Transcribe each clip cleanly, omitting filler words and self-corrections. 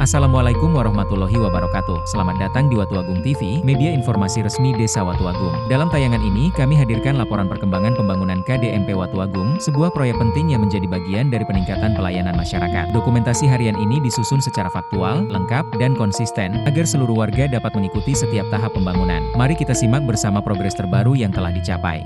Assalamualaikum warahmatullahi wabarakatuh. Selamat datang di Watuagung TV, media informasi resmi Desa Watuagung. Dalam tayangan ini, kami hadirkan laporan perkembangan pembangunan KDMP Watuagung, sebuah proyek penting yang menjadi bagian dari peningkatan pelayanan masyarakat. Dokumentasi harian ini disusun secara faktual, lengkap, dan konsisten, agar seluruh warga dapat mengikuti setiap tahap pembangunan. Mari kita simak bersama progres terbaru yang telah dicapai.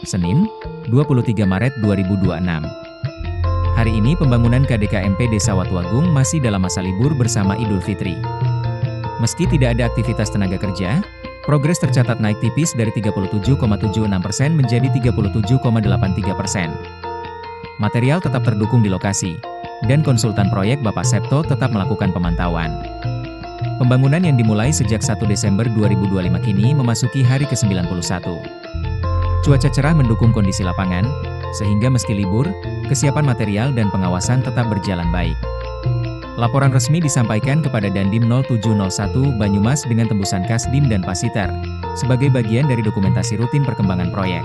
Senin, 23 Maret 2026. Hari ini pembangunan KDKMP Desa Watuagung masih dalam masa libur bersama Idul Fitri. Meski tidak ada aktivitas tenaga kerja, progres tercatat naik tipis dari 37,76% menjadi 37,83%. Material tetap terdukung di lokasi, dan konsultan proyek Bapak Septo tetap melakukan pemantauan. Pembangunan yang dimulai sejak 1 Desember 2025 kini memasuki hari ke-91. Cuaca cerah mendukung kondisi lapangan, sehingga meski libur, kesiapan material dan pengawasan tetap berjalan baik. Laporan resmi disampaikan kepada Dandim 0701 Banyumas dengan tembusan Kasdim dan Pasiter, sebagai bagian dari dokumentasi rutin perkembangan proyek.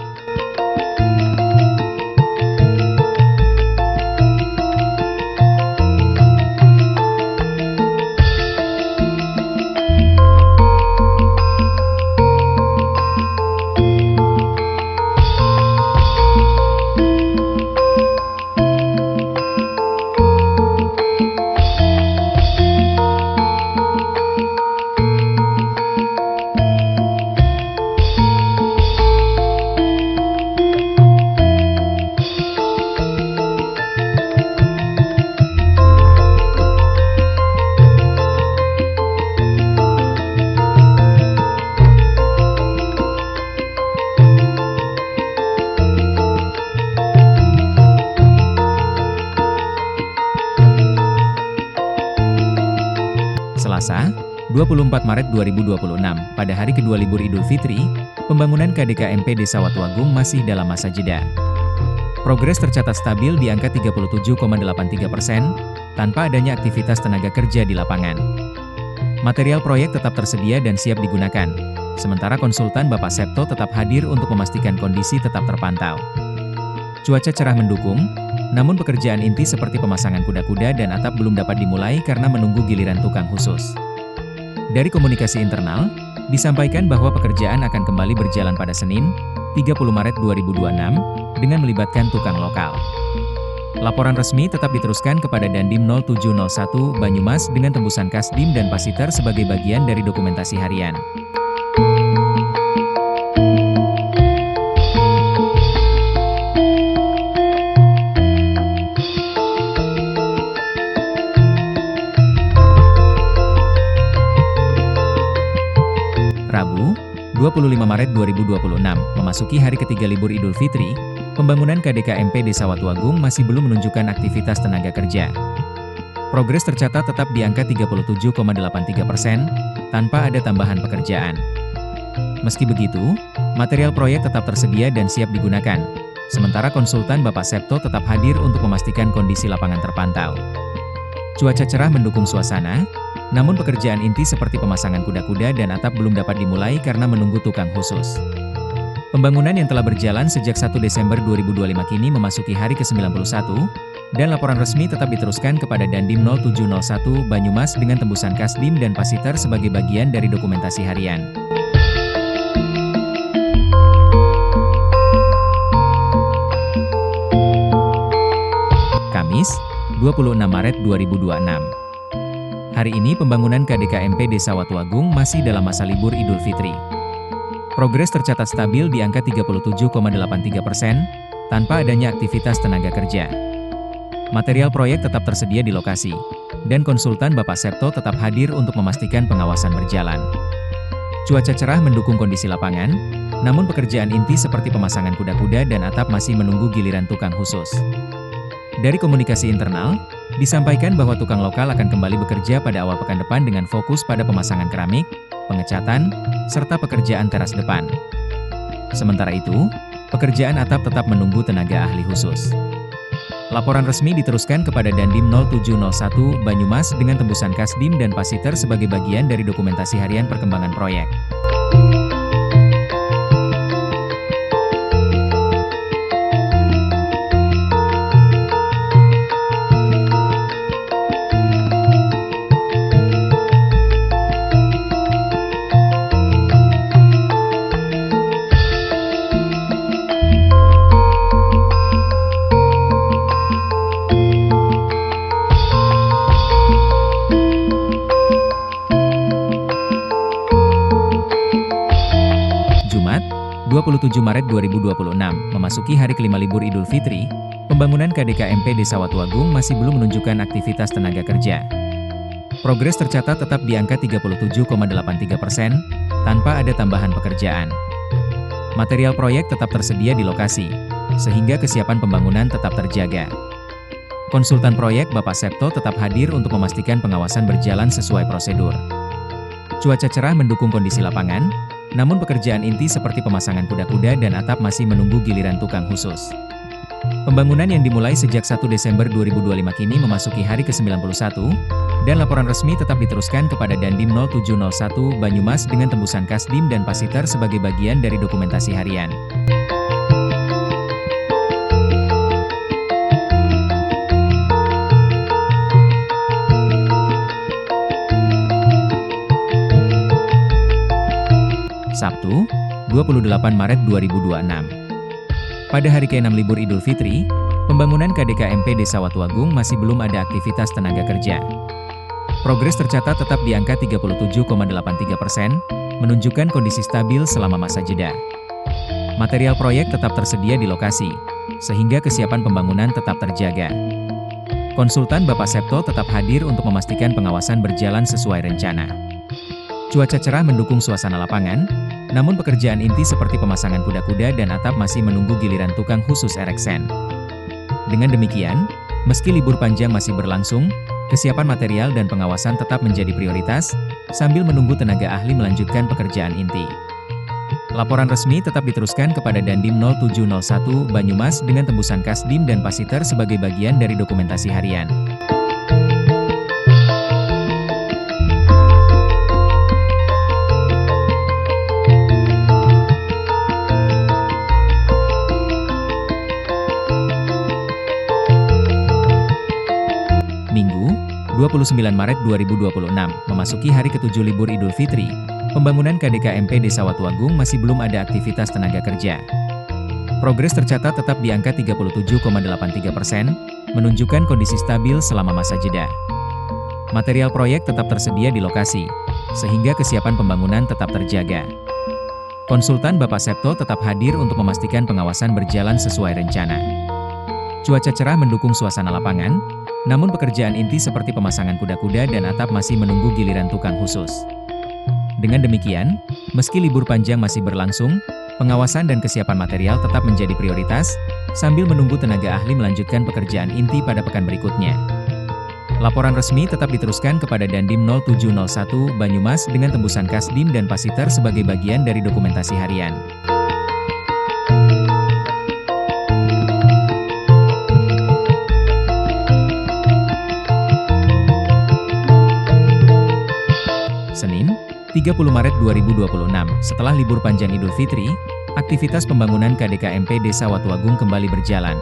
Selasa, 24 Maret 2026, pada hari kedua libur Idul Fitri, pembangunan KDKMP Desa Watuagung masih dalam masa jeda. Progres tercatat stabil di angka 37,83%, tanpa adanya aktivitas tenaga kerja di lapangan. Material proyek tetap tersedia dan siap digunakan, sementara konsultan Bapak Septo tetap hadir untuk memastikan kondisi tetap terpantau. Cuaca cerah mendukung, namun pekerjaan inti seperti pemasangan kuda-kuda dan atap belum dapat dimulai karena menunggu giliran tukang khusus. Dari komunikasi internal, disampaikan bahwa pekerjaan akan kembali berjalan pada Senin, 30 Maret 2026, dengan melibatkan tukang lokal. Laporan resmi tetap diteruskan kepada Dandim 0701 Banyumas dengan tembusan Kasdim dan Pasiter sebagai bagian dari dokumentasi harian. Rabu, 25 Maret 2026, memasuki hari ketiga libur Idul Fitri, pembangunan KDKMP Desa Watuagung masih belum menunjukkan aktivitas tenaga kerja. Progres tercatat tetap di angka 37,83%, tanpa ada tambahan pekerjaan. Meski begitu, material proyek tetap tersedia dan siap digunakan, sementara konsultan Bapak Septo tetap hadir untuk memastikan kondisi lapangan terpantau. Cuaca cerah mendukung suasana, namun pekerjaan inti seperti pemasangan kuda-kuda dan atap belum dapat dimulai karena menunggu tukang khusus. Pembangunan yang telah berjalan sejak 1 Desember 2025 kini memasuki hari ke-91, dan laporan resmi tetap diteruskan kepada Dandim 0701 Banyumas dengan tembusan Kasdim dan Pasiter sebagai bagian dari dokumentasi harian. Kamis, 26 Maret 2026. Hari ini pembangunan KDKMP Desa Watuagung masih dalam masa libur Idul Fitri. Progres tercatat stabil di angka 37,83%, tanpa adanya aktivitas tenaga kerja. Material proyek tetap tersedia di lokasi, dan konsultan Bapak Septo tetap hadir untuk memastikan pengawasan berjalan. Cuaca cerah mendukung kondisi lapangan, namun pekerjaan inti seperti pemasangan kuda-kuda dan atap masih menunggu giliran tukang khusus. Dari komunikasi internal, disampaikan bahwa tukang lokal akan kembali bekerja pada awal pekan depan dengan fokus pada pemasangan keramik, pengecatan, serta pekerjaan teras depan. Sementara itu, pekerjaan atap tetap menunggu tenaga ahli khusus. Laporan resmi diteruskan kepada Dandim 0701 Banyumas dengan tembusan Kasdim dan Pasiter sebagai bagian dari dokumentasi harian perkembangan proyek. Jumat, 27 Maret 2026, memasuki hari kelima libur Idul Fitri, pembangunan KDKMP Desa Watuagung masih belum menunjukkan aktivitas tenaga kerja. Progres tercatat tetap di angka 37,83%, tanpa ada tambahan pekerjaan. Material proyek tetap tersedia di lokasi, sehingga kesiapan pembangunan tetap terjaga. Konsultan proyek Bapak Septo tetap hadir untuk memastikan pengawasan berjalan sesuai prosedur. Cuaca cerah mendukung kondisi lapangan, namun pekerjaan inti seperti pemasangan kuda-kuda dan atap masih menunggu giliran tukang khusus. Pembangunan yang dimulai sejak 1 Desember 2025 kini memasuki hari ke-91, dan laporan resmi tetap diteruskan kepada Dandim 0701 Banyumas dengan tembusan Kasdim dan Pasiter sebagai bagian dari dokumentasi harian. Sabtu, 28 Maret 2026. Pada hari ke-6 libur Idul Fitri, pembangunan KDKMP Desa Watuagung masih belum ada aktivitas tenaga kerja. Progres tercatat tetap di angka 37,83%, menunjukkan kondisi stabil selama masa jeda. Material proyek tetap tersedia di lokasi, sehingga kesiapan pembangunan tetap terjaga. Konsultan Bapak Septo tetap hadir untuk memastikan pengawasan berjalan sesuai rencana. Cuaca cerah mendukung suasana lapangan, namun pekerjaan inti seperti pemasangan kuda-kuda dan atap masih menunggu giliran tukang khusus ereksen. Dengan demikian, meski libur panjang masih berlangsung, kesiapan material dan pengawasan tetap menjadi prioritas, sambil menunggu tenaga ahli melanjutkan pekerjaan inti. Laporan resmi tetap diteruskan kepada Dandim 0701 Banyumas dengan tembusan Kasdim dan Pasiter sebagai bagian dari dokumentasi harian. Minggu, 29 Maret 2026, memasuki hari ke-7 libur Idul Fitri, pembangunan KDKMP Desa Watuagung masih belum ada aktivitas tenaga kerja. Progres tercatat tetap di angka 37,83%, menunjukkan kondisi stabil selama masa jeda. Material proyek tetap tersedia di lokasi, sehingga kesiapan pembangunan tetap terjaga. Konsultan Bapak Septo tetap hadir untuk memastikan pengawasan berjalan sesuai rencana. Cuaca cerah mendukung suasana lapangan, namun pekerjaan inti seperti pemasangan kuda-kuda dan atap masih menunggu giliran tukang khusus. Dengan demikian, meski libur panjang masih berlangsung, pengawasan dan kesiapan material tetap menjadi prioritas, sambil menunggu tenaga ahli melanjutkan pekerjaan inti pada pekan berikutnya. Laporan resmi tetap diteruskan kepada Dandim 0701 Banyumas dengan tembusan Kasdim dan Pasiter sebagai bagian dari dokumentasi harian. Senin, 30 Maret 2026, setelah libur panjang Idul Fitri, aktivitas pembangunan KDKMP Desa Watuagung kembali berjalan.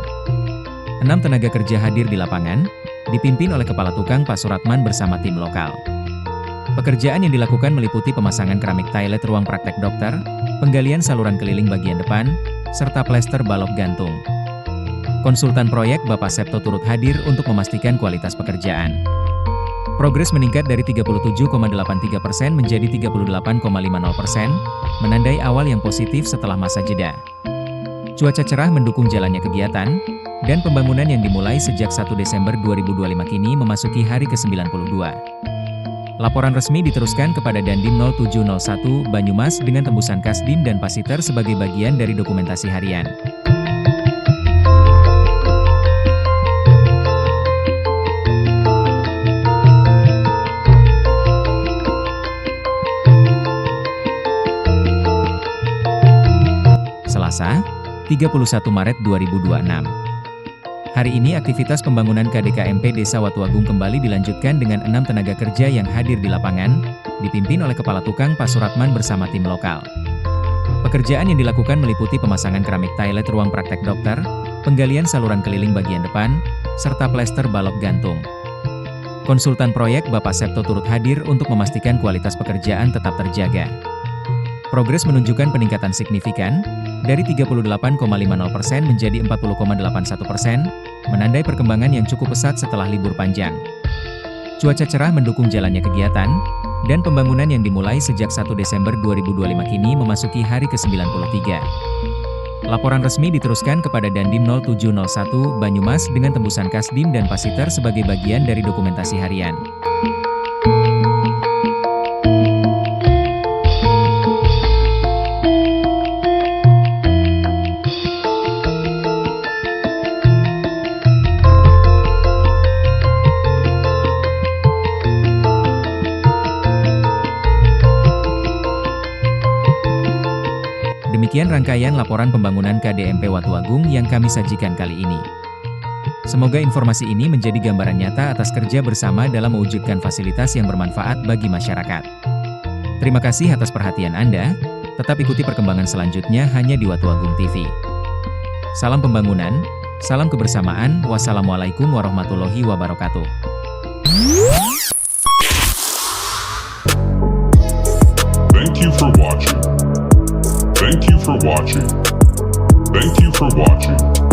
6 tenaga kerja hadir di lapangan, dipimpin oleh Kepala Tukang Pak Suratman bersama tim lokal. Pekerjaan yang dilakukan meliputi pemasangan keramik toilet ruang praktek dokter, penggalian saluran keliling bagian depan, serta plester balok gantung. Konsultan proyek Bapak Septo turut hadir untuk memastikan kualitas pekerjaan. Progres meningkat dari 37,83% menjadi 38,50%, menandai awal yang positif setelah masa jeda. Cuaca cerah mendukung jalannya kegiatan, dan pembangunan yang dimulai sejak 1 Desember 2025 kini memasuki hari ke-92. Laporan resmi diteruskan kepada Dandim 0701 Banyumas dengan tembusan Kasdim dan Pasiter sebagai bagian dari dokumentasi harian. Selasa, 31 Maret 2026. Hari ini aktivitas pembangunan KDKMP Desa Watuagung kembali dilanjutkan dengan 6 tenaga kerja yang hadir di lapangan, dipimpin oleh Kepala Tukang Pak Suratman bersama tim lokal. Pekerjaan yang dilakukan meliputi pemasangan keramik toilet ruang praktek dokter, penggalian saluran keliling bagian depan, serta plester balok gantung. Konsultan proyek Bapak Septo turut hadir untuk memastikan kualitas pekerjaan tetap terjaga. Progres menunjukkan peningkatan signifikan, dari 38,50% menjadi 40,81%, menandai perkembangan yang cukup pesat setelah libur panjang. Cuaca cerah mendukung jalannya kegiatan, dan pembangunan yang dimulai sejak 1 Desember 2025 kini memasuki hari ke-93. Laporan resmi diteruskan kepada Dandim 0701 Banyumas dengan tembusan Kasdim dan Pasiter sebagai bagian dari dokumentasi harian. Demikian rangkaian laporan pembangunan KDMP Watuagung yang kami sajikan kali ini. Semoga informasi ini menjadi gambaran nyata atas kerja bersama dalam mewujudkan fasilitas yang bermanfaat bagi masyarakat. Terima kasih atas perhatian Anda, tetap ikuti perkembangan selanjutnya hanya di Watuagung TV. Salam pembangunan, salam kebersamaan, wassalamualaikum warahmatullahi wabarakatuh. Thank you for watching. Thank you for watching. Thank you for watching.